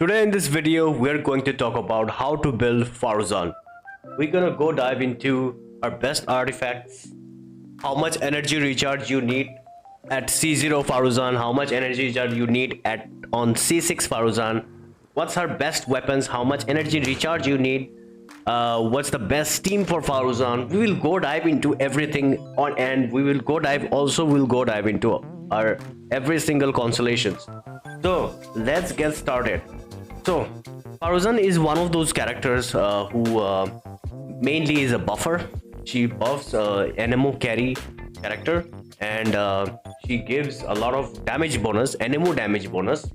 Today in this video, we're going to talk about how to build Faruzan. We're gonna go dive into our best artifacts, how much energy recharge you need at C0 Faruzan, how much energy recharge you need on C6 Faruzan, what's our best weapons, how much energy recharge you need, what's the best team for Faruzan. We will go dive into everything and we'll go dive into our every single constellations. So let's get started. So Faruzan is one of those characters who mainly is a buffer. She buffs NMO carry character, and she gives a lot of damage bonus, NMO damage bonus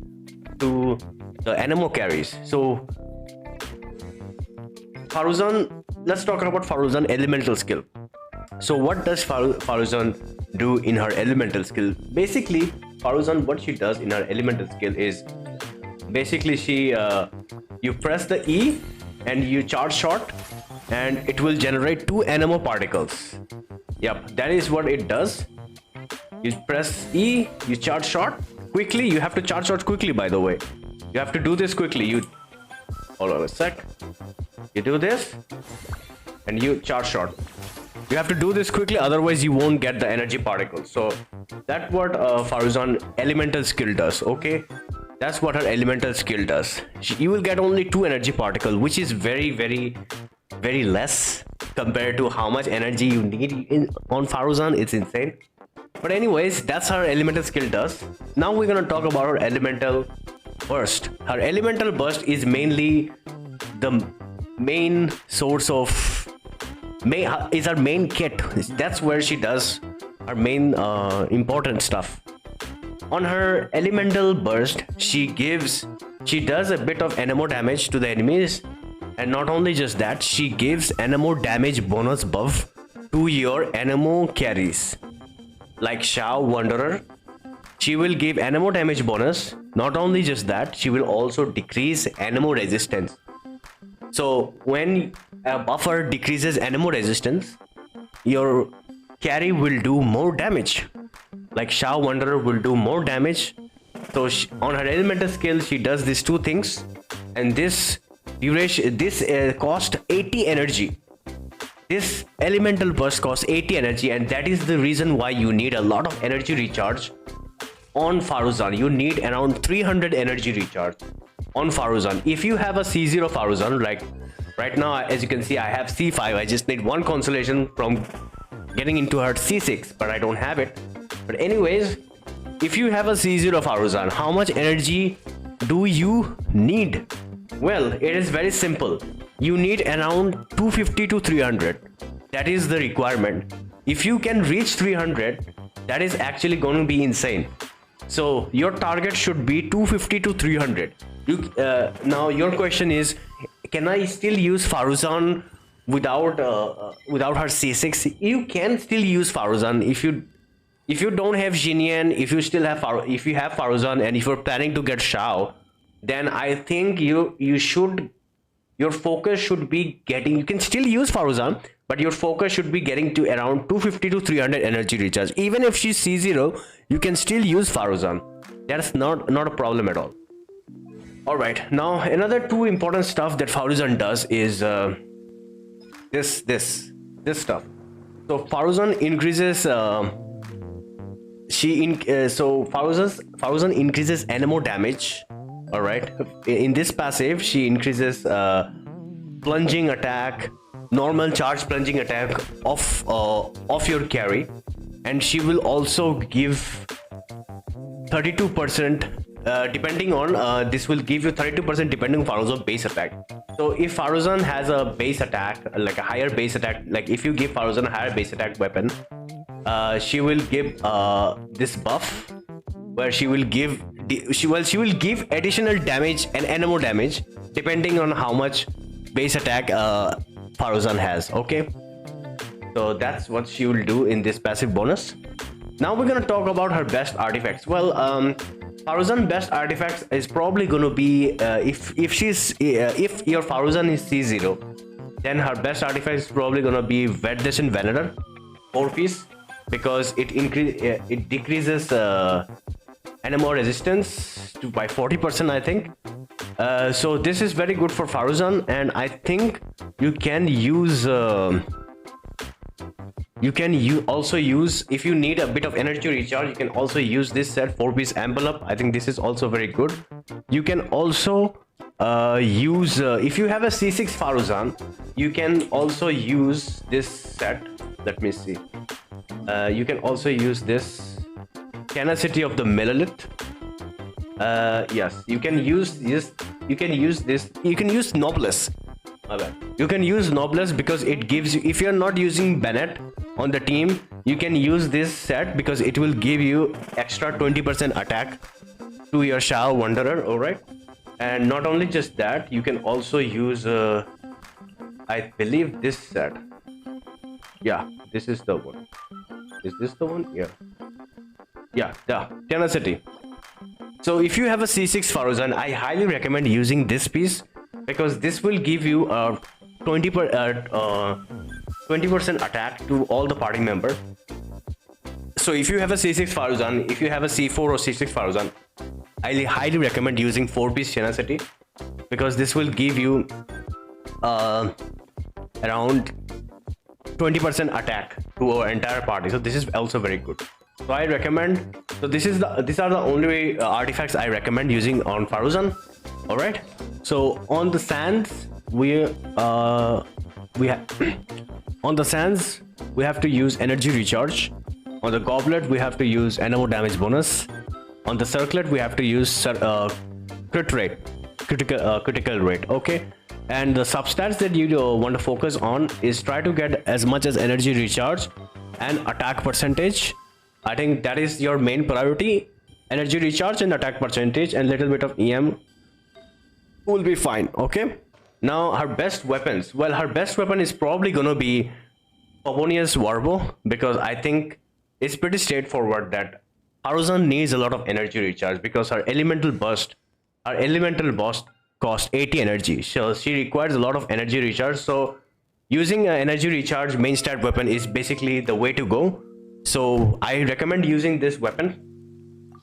to the NMO carries. So Faruzan, let's talk about Faruzan elemental skill. So what does Faruzan do in her elemental skill? Basically, Faruzan, what she does in her elemental skill is basically you press the E and you charge shot and it will generate 2 NMO particles. Yep, that is what it does. You press E, you charge shot quickly. You have to charge shot quickly, by the way. You have to do this quickly. You hold on a sec. You do this and you charge shot. You have to do this quickly, otherwise you won't get the energy particles. So that's what Faruzan elemental skill does. Okay, that's what her elemental skill does. You will get only 2 energy particles, which is very less compared to how much energy you need on Faruzan. It's insane. But anyways, that's her elemental skill does. Now we're gonna talk about her elemental burst. Her elemental burst is mainly the main source of is her main kit. That's where she does her main important stuff. On her elemental burst, she does a bit of NMO damage to the enemies, and not only just that, she gives NMO damage bonus buff to your NMO carries like Shao Wanderer. She will give NMO damage bonus. Not only just that, she will also decrease NMO resistance. So when a buffer decreases NMO resistance, your carry will do more damage. Like Shao Wanderer will do more damage. So on her elemental skill, she does these 2 things, and this cost 80 energy. This elemental burst costs 80 energy, and that is the reason why you need a lot of energy recharge on Faruzan. You need around 300 energy recharge on Faruzan. If you have a C0 Faruzan, like right now, as you can see, I have C5. I just need 1 constellation from getting into her C6, but I don't have it. But anyways, if you have a C0 Faruzan, how much energy do you need? Well, it is very simple. You need around 250 to 300. That is the requirement. If you can reach 300, that is actually going to be insane. So your target should be 250 to 300. Now your question is, can I still use Faruzan without her C6? You can still use Faruzan if you don't have Xinyan, if you have Faruzan, and if you're planning to get Shao, then I think your focus should be getting, you can still use Faruzan, but your focus should be getting to around 250 to 300 energy recharge. Even if she's C0, you can still use Faruzan. That's not a problem at all. Alright, now another 2 important stuff that Faruzan does is this stuff. So Faruzan increases Faruzan increases NMO damage. All right, in this passive she increases plunging attack, normal charge plunging attack of your carry, and she will also give 32% depending on this will give you 32% depending on Faruzan's base attack. So if Faruzan has a base attack, like a higher base attack, like if you give Faruzan a higher base attack weapon, she will give this buff where she will give additional damage and NMO damage depending on how much base attack Faruzan has. Okay, so that's what she will do in this passive bonus. Now we're gonna talk about her best artifacts. Well, Faruzan best artifacts is probably gonna be if your Faruzan is C0, then her best artifact is probably gonna be Vedation Venerer 4 piece, because it decreases NMO resistance by 40%, I think. So this is very good for Faruzan, and I think you can use also use, if you need a bit of energy recharge, you can also use this set 4-piece envelope. I think this is also very good. You can also use if you have a C6 Faruzan, you can also use this set. Let me see. You can also use this tenacity of the millilith. Yes, you can use this. You can use this. You can use noblesse. You can use noblesse because it gives you, if you're not using Bennett on the team, you can use this set because it will give you extra 20% attack to your Shao Wanderer. All right, and not only just that, you can also use I believe this set. Yeah, this is the one. Is this the one? Yeah, the tenacity. So if you have a C6 Faruzan, I highly recommend using this piece because this will give you a 20% attack to all the party member. So if you have a C6 Faruzan, if you have a C4 or C6 Faruzan, I highly recommend using 4-piece tenacity because this will give you around 20% attack to our entire party. So this is also very good. So I recommend. So these are the only artifacts I recommend using on Faruzan. All right. So on the sands, we have on the sands we have to use energy recharge. On the goblet we have to use NMO damage bonus. On the circlet we have to use critical rate. Okay. And the substats that you want to focus on is try to get as much as energy recharge and attack percentage. I think that is your main priority. Energy recharge and attack percentage and little bit of EM will be fine. Okay. Now her best weapons. Well, her best weapon is probably gonna be Favonius Warbo because I think it's pretty straightforward that Faruzan needs a lot of energy recharge because her elemental burst cost 80 energy, so she requires a lot of energy recharge. So using an energy recharge main stat weapon is basically the way to go. So I recommend using this weapon.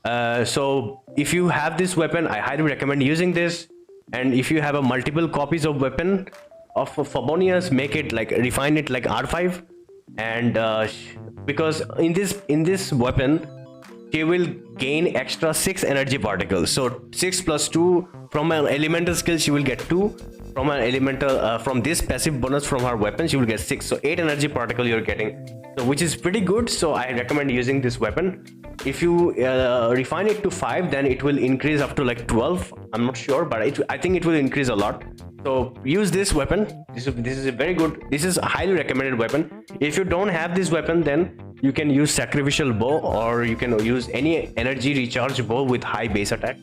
So if you have this weapon, I highly recommend using this. And if you have a multiple copies of weapon of Favonius, make it like refine it like R5, and because in this weapon she will gain extra 6 energy particles. So 6 plus 2 from an elemental skill, she will get 2 from an elemental from this passive bonus from her weapon, she will get 6. So 8 energy particle you're getting, so which is pretty good. So I recommend using this weapon. If you refine it to 5, then it will increase up to like 12. I'm not sure, but I think it will increase a lot. So use this weapon. This is a very good. This is a highly recommended weapon. If you don't have this weapon, then you can use sacrificial bow, or you can use any energy recharge bow with high base attack.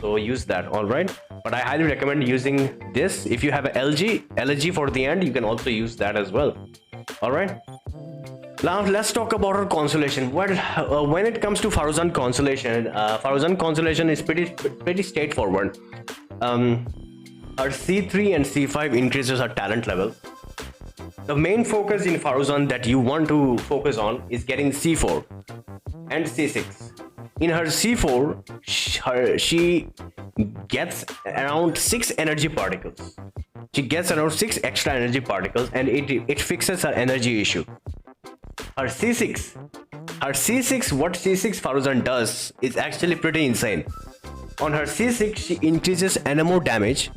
So use that. All right. But I highly recommend using this. If you have a LG for the end, you can also use that as well. All right. Now let's talk about her constellation. Well, when it comes to Faruzan constellation is pretty straightforward. Her C3 and C5 increases her talent level. The main focus in Faruzan that you want to focus on is getting C4 and C6. In her C4, she gets around 6 energy particles. She gets around 6 extra energy particles, and it fixes her energy issue. Her C6, what C6 Faruzan does is actually pretty insane. On her C6, she increases NMO damage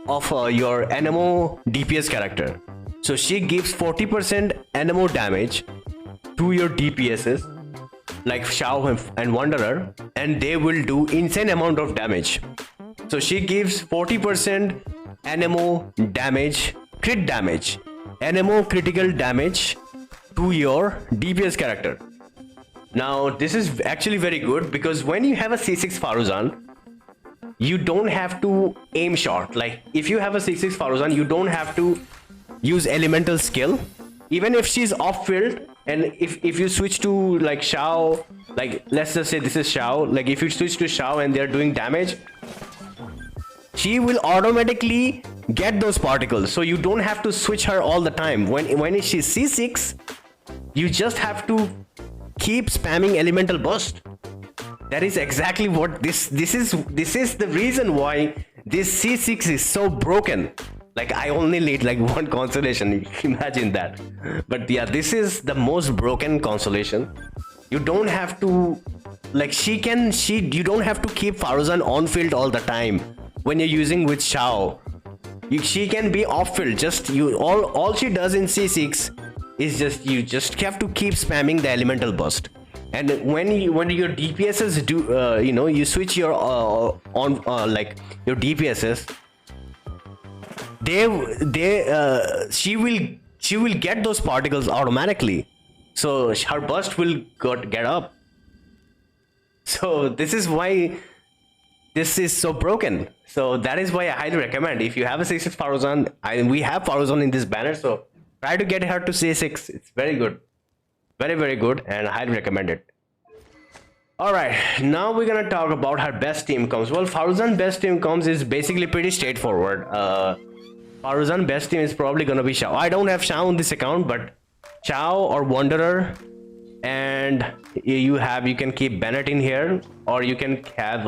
of your NMO DPS character. So she gives 40% NMO damage to your DPSs like Shao and Wanderer, and they will do insane amount of damage. So she gives 40% NMO damage, crit damage, NMO critical damage to your DPS character. Now this is actually very good because when you have a C6 Faruzan, you don't have to aim shot. Like if you have a C6 Faruzan, you don't have to use elemental skill. Even if she's off field, and if you switch to like Shao, like let's just say this is Shao, like if you switch to Shao and they're doing damage, she will automatically get those particles. So you don't have to switch her all the time. When she's C6, you just have to keep spamming elemental burst. That is exactly what this is the reason why this C6 is so broken. Like, I only need like one constellation, imagine that. But yeah, this is the most broken constellation. You don't have to, like, you don't have to keep Faruzan on field all the time when you're using with Xiao. She can be off field. Just all she does in C6 is you just have to keep spamming the elemental burst. And when your DPSs do, you switch your like your DPSs, she will get those particles automatically, so her burst will get up. So this is why this is so broken. So that is why I highly recommend, if you have a C6 Faruzan, we have Faruzan in this banner, so try to get her to C6. It's very good, very good, and I highly recommend it. All right, now we're gonna talk about her best team comps. Well, Faruzan best team comps is basically pretty straightforward. Faruzan best team is probably gonna be Xiao. I don't have Xiao on this account, but Xiao or Wanderer, and you can keep Bennett in here, or you can have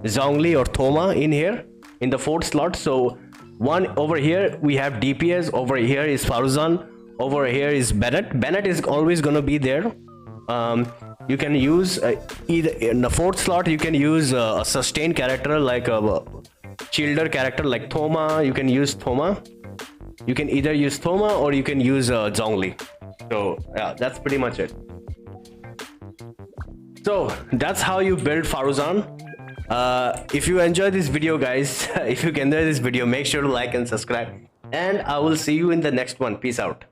Zhongli or Thoma in here in the 4th slot. So one over here we have DPS, over here is Faruzan, over here is Bennett. Bennett is always gonna be there. You can use either in the 4th slot, you can use a sustained character like a shielder character like Thoma. You can use Thoma. You can either use Thoma or you can use Zhongli. So yeah, that's pretty much it. So that's how you build Faruzan. If you enjoyed this video, guys, if you can enjoy this video, make sure to like and subscribe, and I will see you in the next one. Peace out.